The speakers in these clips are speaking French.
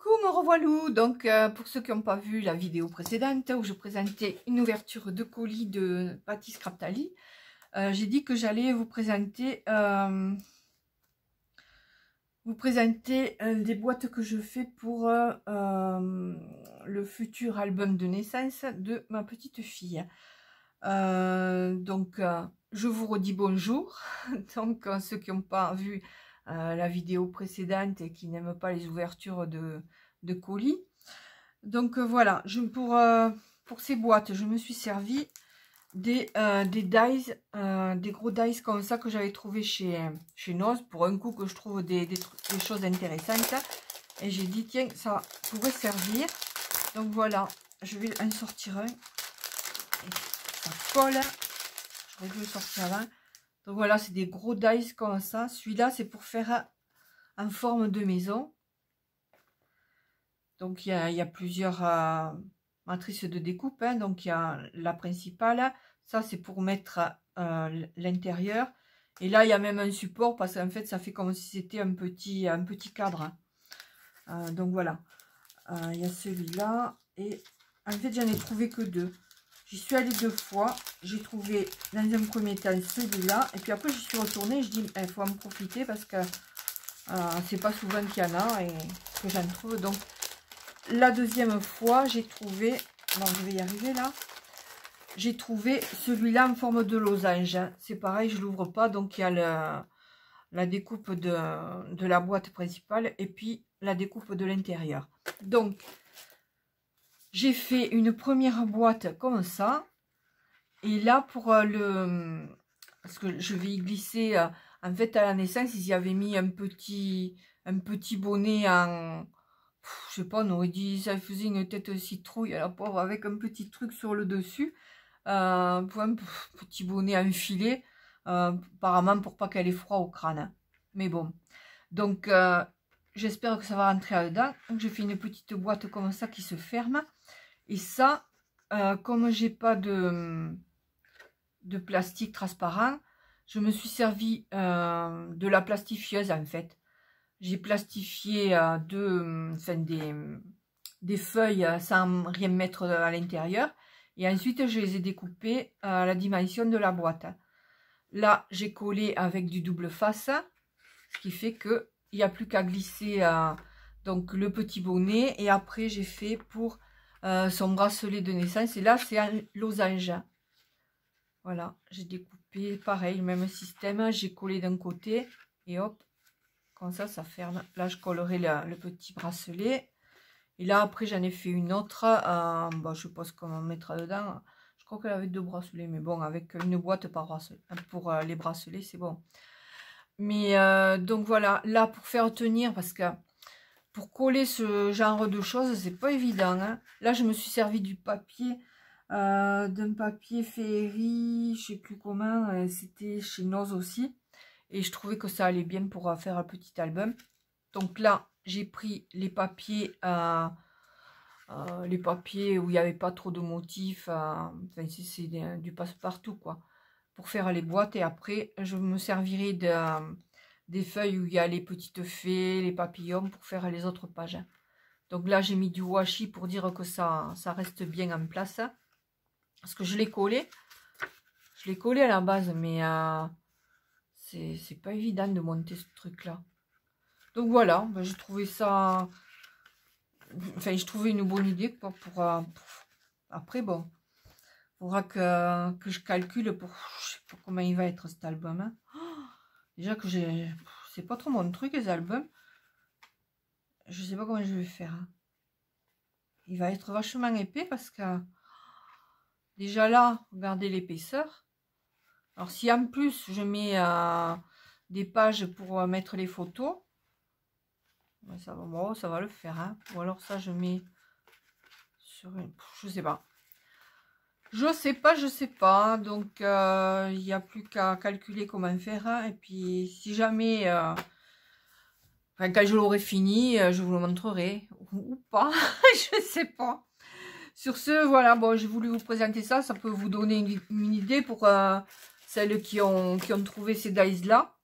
Coucou, me revoilà. Donc pour ceux qui n'ont pas vu la vidéo précédente où je présentais une ouverture de colis de Patty Scraptali, j'ai dit que j'allais vous présenter des boîtes que je fais pour le futur album de naissance de ma petite fille. Je vous redis bonjour. Donc ceux qui n'ont pas vu la vidéo précédente et qui n'aiment pas les ouvertures de colis. Donc voilà, pour ces boîtes, je me suis servi des dies, des gros dies comme ça que j'avais trouvé chez Noz, pour un coup que je trouve des choses intéressantes. Et j'ai dit, tiens, ça pourrait servir. Donc voilà, je vais en sortir un. Et ça colle. Je vais le sortir avant. Donc voilà, c'est des gros dies comme ça. Celui-là, c'est pour faire en forme de maison. Donc il y a plusieurs matrices de découpe. Hein. Donc il y a la principale. Ça, c'est pour mettre l'intérieur. Et là, il y a même un support parce qu'en fait, ça fait comme si c'était un petit cadre. Donc voilà. Il y a celui-là. Et en fait, j'en ai trouvé que deux. J'y suis allée 2 fois. J'ai trouvé dans un premier temps celui-là. Et puis après, je suis retournée. Je dis, il faut en profiter parce que c'est pas souvent qu'il y en a et que j'en trouve. Donc, la deuxième fois, j'ai trouvé... Bon, je vais y arriver là. J'ai trouvé celui-là en forme de losange. C'est pareil, je l'ouvre pas. Donc, il y a la découpe de la boîte principale et puis la découpe de l'intérieur. Donc, j'ai fait une première boîte comme ça. Et là, pour parce que je vais y glisser... en fait, à la naissance, ils y avaient mis un petit bonnet en... Je sais pas, on aurait dit, ça faisait une tête de citrouille à la pauvre, avec un petit truc sur le dessus. Pour un petit bonnet enfilé. Apparemment, pour pas qu'elle ait froid au crâne. Mais bon. Donc, j'espère que ça va rentrer là-dedans. Donc, je fais une petite boîte comme ça qui se ferme. Et ça, comme j'ai pas de plastique transparent, je me suis servi de la plastifieuse en fait. J'ai plastifié des feuilles sans rien mettre à l'intérieur. Et ensuite, je les ai découpées à la dimension de la boîte. Là, j'ai collé avec du double face, ce qui fait qu'il n'y a plus qu'à glisser donc le petit bonnet. Et après, j'ai fait pour son bracelet de naissance. Et là, c'est un losange. Voilà, j'ai découpé, pareil, même système. J'ai collé d'un côté et hop, comme ça, ça ferme. Là, je collerai le petit bracelet. Et là, après, j'en ai fait une autre. Bon, je sais pas ce qu'on mettra dedans. Je crois qu'elle avait 2 bracelets. Mais bon, avec une boîte par bracelet. Pour les bracelets, c'est bon. Mais donc voilà, là, pour faire tenir, parce que pour coller ce genre de choses, c'est pas évident. Hein. Là, je me suis servi du papier, d'un papier féerie, je sais plus comment. C'était chez Noz aussi. Et je trouvais que ça allait bien pour faire un petit album. Donc là, j'ai pris les papiers où il n'y avait pas trop de motifs. Enfin, c'est du passe-partout, quoi. Pour faire les boîtes. Et après, je me servirai des feuilles où il y a les petites fées, les papillons, pour faire les autres pages. Donc là, j'ai mis du washi pour dire que ça reste bien en place. Parce que je l'ai collé. Je l'ai collé à la base, mais c'est pas évident de monter ce truc-là. Donc voilà, ben, j'ai trouvé ça... Enfin, je trouvais une bonne idée quoi, pour après, bon, il faudra que je calcule pour... Je sais pas comment il va être cet album. Hein. Oh, déjà que c'est pas trop mon truc, les albums. Je sais pas comment je vais faire. Hein. Il va être vachement épais parce que... Déjà là, regardez l'épaisseur. Alors si en plus je mets des pages pour mettre les photos, ça va, bon, ça va le faire. Hein. Ou alors ça je mets sur une... Je sais pas. Je sais pas. Donc il n'y a plus qu'à calculer comment faire. Hein. Et puis si jamais... Enfin, quand je l'aurai fini, je vous le montrerai. Ou pas, je sais pas. Sur ce, voilà, bon, j'ai voulu vous présenter ça. Ça peut vous donner une idée pour celles qui ont trouvé ces dies là.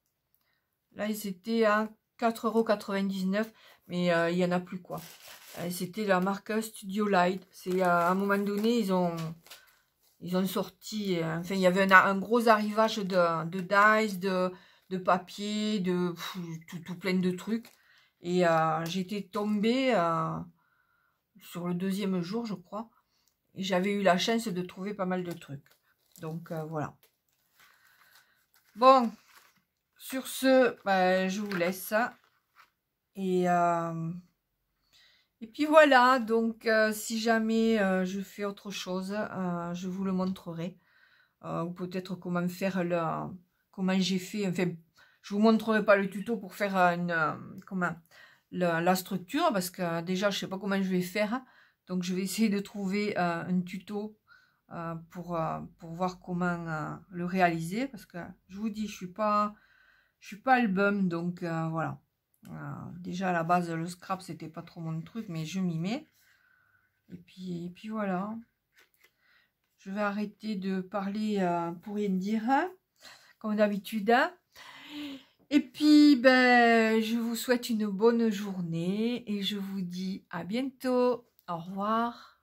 Là, ils étaient à 4,99 €. mais il n'y en a plus, quoi. C'était la marque Studio Light. C'est à un moment donné, ils ont sorti, enfin, il y avait un gros arrivage de dice, de papier, de tout plein de trucs. Et j'étais tombée sur le 2e jour, je crois. Et j'avais eu la chance de trouver pas mal de trucs. Donc, voilà. Bon, sur ce, ben, je vous laisse. Et puis voilà, donc si jamais je fais autre chose, je vous le montrerai. Ou peut-être comment faire comment j'ai fait. Enfin, je vous montrerai pas le tuto pour faire la structure, parce que déjà je sais pas comment je vais faire. Donc je vais essayer de trouver un tuto pour voir comment le réaliser, parce que je vous dis, je suis pas album, donc voilà. Déjà à la base le scrap c'était pas trop mon truc, mais je m'y mets. Et puis voilà. Je vais arrêter de parler pour rien dire, hein, comme d'habitude. Et puis ben je vous souhaite une bonne journée et je vous dis à bientôt. Au revoir.